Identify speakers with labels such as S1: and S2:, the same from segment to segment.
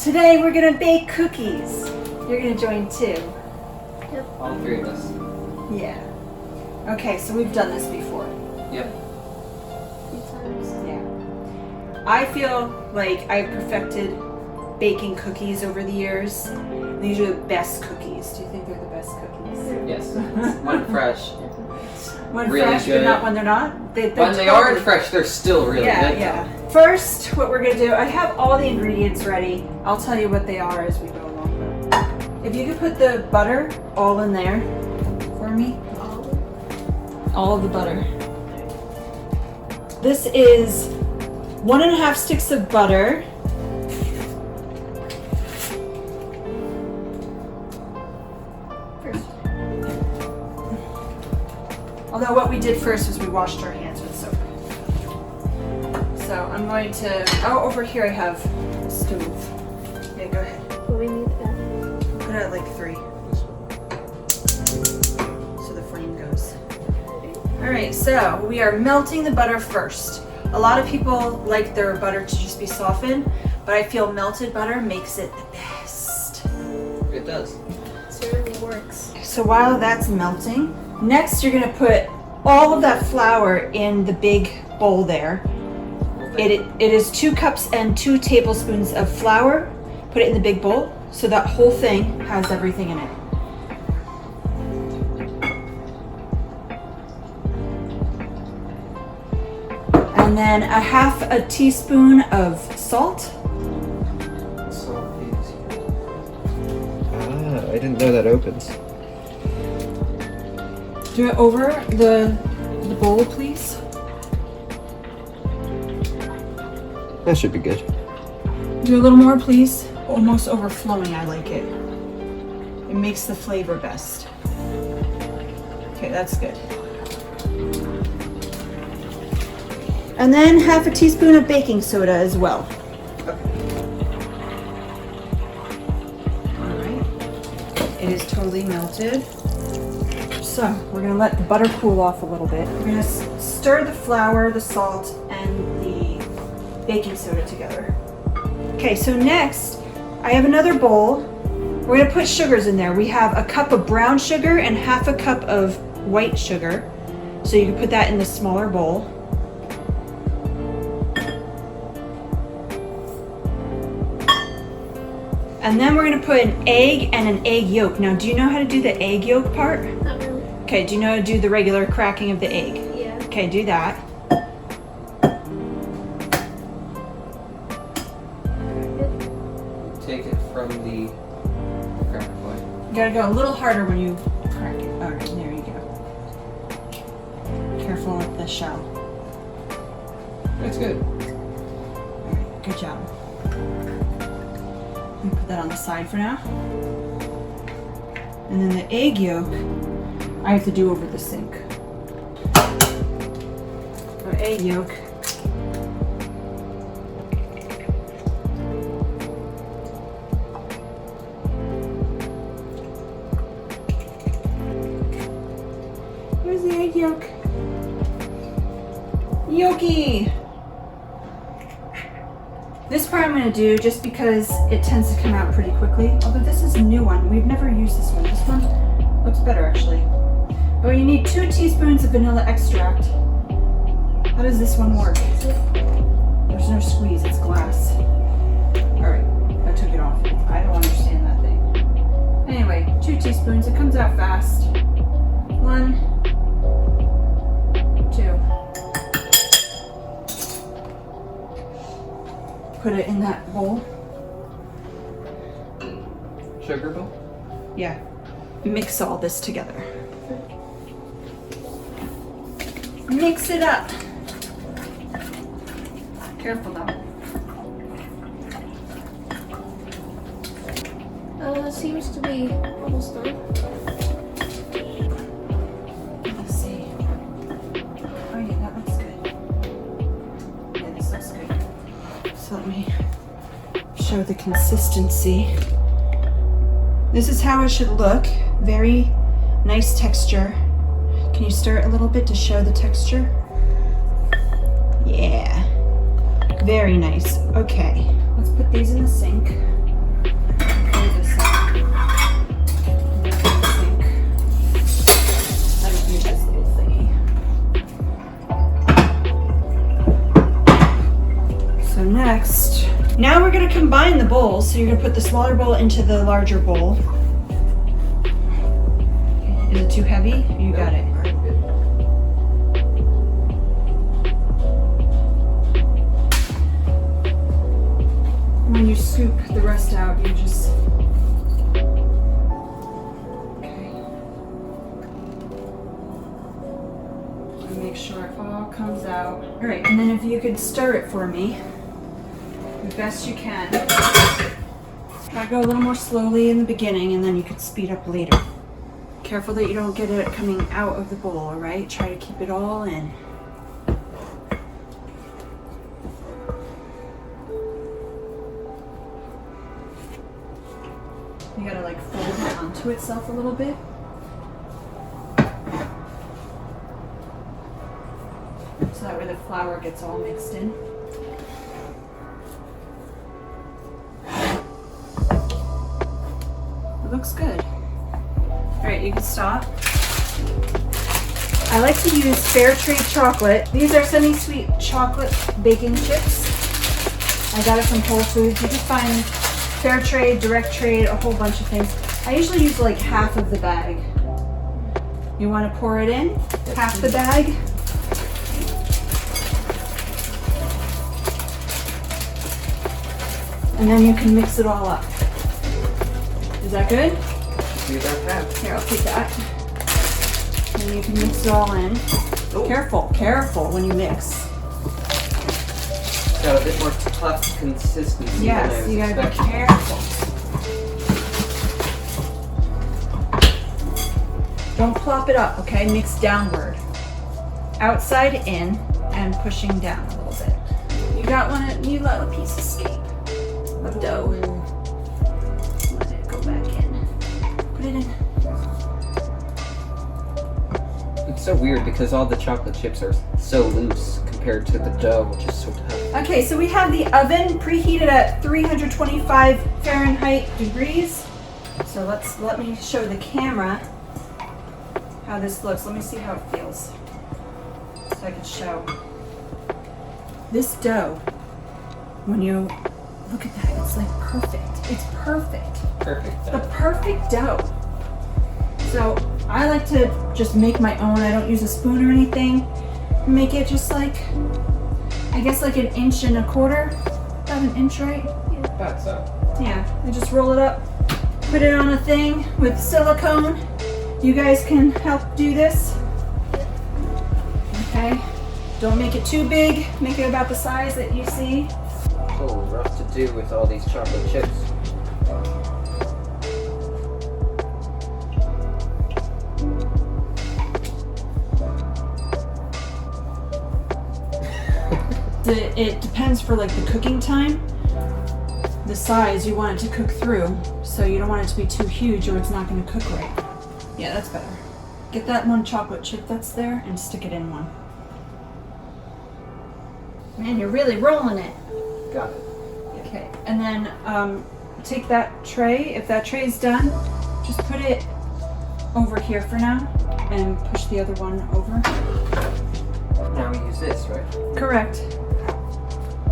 S1: Today we're gonna bake cookies. You're gonna join too.
S2: Yep.
S3: All three of us.
S1: Yeah. Okay, so we've done this before.
S3: Yep.
S2: A few times.
S1: Yeah. I feel like I've perfected baking cookies over the years. These are the best cookies. Do you think they're the best cookies?
S3: Yes. When fresh.
S1: When
S3: Really
S1: fresh,
S3: good.
S1: but not when they're not? They're
S3: When they aren't fresh, they're still really good.
S1: Yeah. First, what we're gonna do, I have all the ingredients ready. I'll tell you what they are as we go along. If you could put the butter all in there for me. All of the butter. This is 1.5 sticks of butter. Although what we did first was we washed our hands with soap. So I'm going to, over here I have a stove. Yeah, go ahead.
S2: But we need that.
S1: Put it at like 3. So the flame goes. Alright, so we are melting the butter first. A lot of people like their butter to just be softened, but I feel melted butter makes it the best.
S3: It does.
S2: It really works.
S1: So while that's melting, next you're gonna put all of that flour in the big bowl there. It is 2 cups and 2 tablespoons of flour. Put it in the big bowl so that whole thing has everything in it. And then 1/2 teaspoon of salt.
S4: I didn't know that opens.
S1: Do it over the bowl, please.
S4: That should be good.
S1: Do a little more, please. Almost overflowing, I like it. It makes the flavor best. Okay, that's good. And then 1/2 teaspoon of baking soda as well. All right. It is totally melted. So we're gonna let the butter cool off a little bit. We're gonna stir the flour, the salt, and the baking soda together. Okay, so next I have another bowl. We're gonna put sugars in there. We have 1 cup of brown sugar and 1/2 cup of white sugar. So you can put that in the smaller bowl. And then we're gonna put an egg and an egg yolk. Now, do you know how to do the egg yolk part?
S2: Not really.
S1: Okay, do you know how to do the regular cracking of the egg?
S2: Yeah.
S1: Okay, do that.
S3: Take it from the cracker point.
S1: You gotta go a little harder when you crack it. All right, there you go. Careful with the shell.
S3: It's good.
S1: All right, good job. Let me put that on the side for now. And then the egg yolk, I have to do over the sink. Our egg yolk. Where's the egg yolk? Yolky! This part I'm going to do just because it tends to come out pretty quickly. Although this is a new one. We've never used this one. This one looks better actually. Oh, you need 2 teaspoons of vanilla extract. How does this one work? There's no squeeze, it's glass. Alright, I took it off. I don't understand that thing. Anyway, 2 teaspoons. It comes out fast. 1, 2. Put it in that bowl.
S3: Sugar bowl?
S1: Yeah. Mix all this together. Mix it up. Careful though.
S2: Seems to be almost done.
S1: Let's see. Oh yeah, that looks good. Yeah, this looks good. So let me show the consistency. This is how it should look. Very nice texture. Can you stir it a little bit to show the texture? Yeah. Very nice. Okay, let's put these in the sink. to combine the bowls, so you're going to put the smaller bowl into the larger bowl. Is it too heavy? You got it.
S3: Alright, good.
S1: When you scoop the rest out, you just... Okay. And make sure it all comes out. Alright, and then if you could stir it for me, the best you can. Try to go a little more slowly in the beginning, and then you could speed up later. Careful that you don't get it coming out of the bowl, alright? Try to keep it all in. You gotta like fold it onto itself a little bit. So that way the flour gets all mixed in. It looks good. Alright, you can stop. I like to use fair trade chocolate. These are semi-sweet chocolate baking chips. I got it from Whole Foods. You can find fair trade, direct trade, a whole bunch of things. I usually use like half of the bag. You want to pour it in? Half the bag. And then you can mix it all up. Is that good?
S3: See that half.
S1: Here, I'll take that. And you can mix it all in.
S3: Oh.
S1: Careful, careful when you mix.
S3: It's got a bit more tough consistency
S1: Yes,
S3: than I was
S1: you gotta be
S3: expecting.
S1: careful. Don't plop it up, okay? Mix downward. Outside in and pushing down a little bit. You got one, you let a piece escape of dough. Let it go back in. Put it in.
S3: It's so weird because all the chocolate chips are so loose compared to the dough, which is so tough.
S1: Okay, so we have the oven preheated at 325 Fahrenheit degrees. So let me show the camera how this looks. Let me see how it feels. So I can show. This dough, when you look at that, it's like perfect. It's perfect.
S3: Perfect.
S1: The perfect dough. So I like to just make my own. I don't use a spoon or anything. Make it just like, I guess like 1.25 inches. About 1 inch, right?
S3: About so.
S1: Yeah. I just roll it up, put it on a thing with silicone. You guys can help do this. Okay. Don't make it too big. Make it about the size that you see.
S3: So rough to do with all these chocolate chips.
S1: It depends for like the cooking time, the size you want it to cook through, so you don't want it to be too huge or it's not going to cook right. Yeah, that's better. Get that one chocolate chip that's there and stick it in one. Man, you're really rolling it.
S3: Got it.
S1: Okay, and then take that tray. If that tray is done, just put it over here for now and push the other one over.
S3: Now we use this, right?
S1: Correct.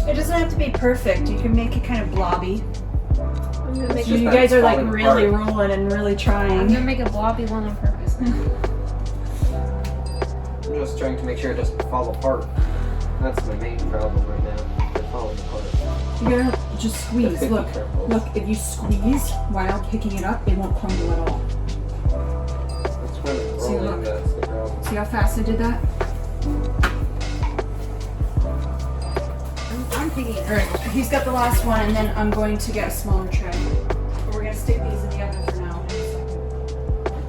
S1: It doesn't have to be perfect. You can make it kind of blobby.
S2: I'm gonna make
S1: So
S2: a,
S1: you guys are like
S3: falling
S1: really
S3: apart.
S1: rolling and really
S2: I'm
S1: trying.
S2: gonna make a blobby one on purpose.
S3: I'm just trying to make sure it doesn't fall apart. That's my main problem right now. They're falling apart.
S1: You gotta just squeeze.
S3: But be
S1: Look,
S3: careful.
S1: look. If you squeeze while picking it up, it won't crumble at all.
S3: That's when it's
S1: See,
S3: rolling,
S1: look.
S3: that's the problem.
S1: See how fast I did that?
S2: I'm picking it.
S1: All right. He's got the last one, and then I'm going to get a smaller tray. But we're gonna stick these in the oven for now. In a second.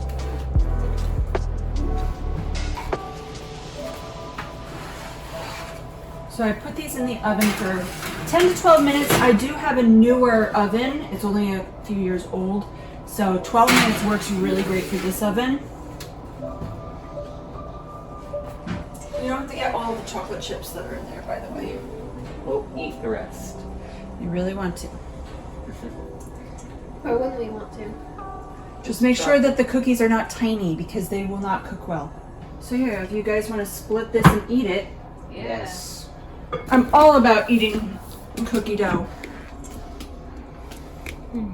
S1: So I put these in the oven for 10 to 12 minutes. I do have a newer oven. It's only a few years old. So 12 minutes works really great for this oven. You don't have to get all the chocolate chips that are in there, by the way.
S3: We'll eat the rest.
S1: You really want to.
S2: Why wouldn't we want to?
S1: Just make sure that the cookies are not tiny because they will not cook well. So here, if you guys want to split this and eat it,
S3: Yes.
S1: I'm all about eating cookie dough. Let's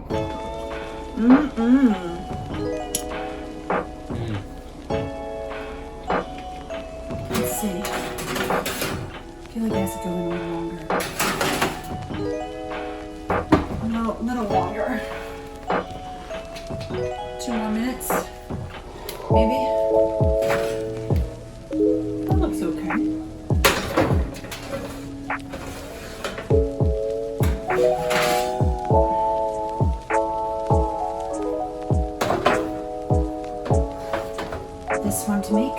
S1: see. I feel like it has to go in a little longer. No, a little longer. 2 more minutes. Maybe. That looks okay. This one to make.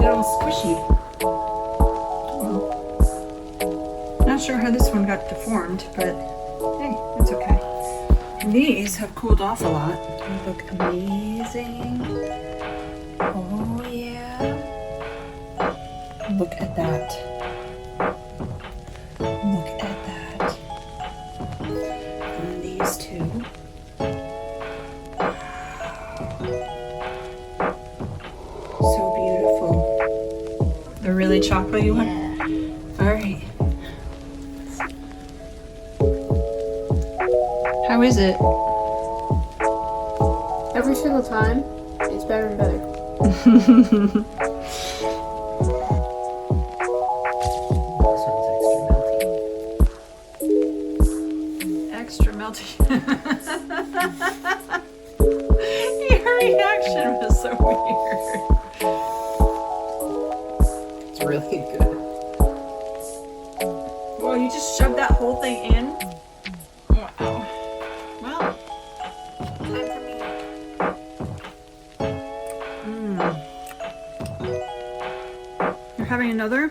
S1: They're all squishy. Not sure how this one got deformed, but hey, it's okay. These have cooled off a lot. They look amazing. Oh yeah. Look at that. Look at that. And these two. So beautiful. They're really chocolatey one? Yeah. Alright. How is it?
S2: Every single time, it's better and better.
S1: Extra melty. Your reaction was so weird.
S3: It's really good.
S1: Whoa, you just shoved that whole thing in? Wow. Well, time for me. You're having another?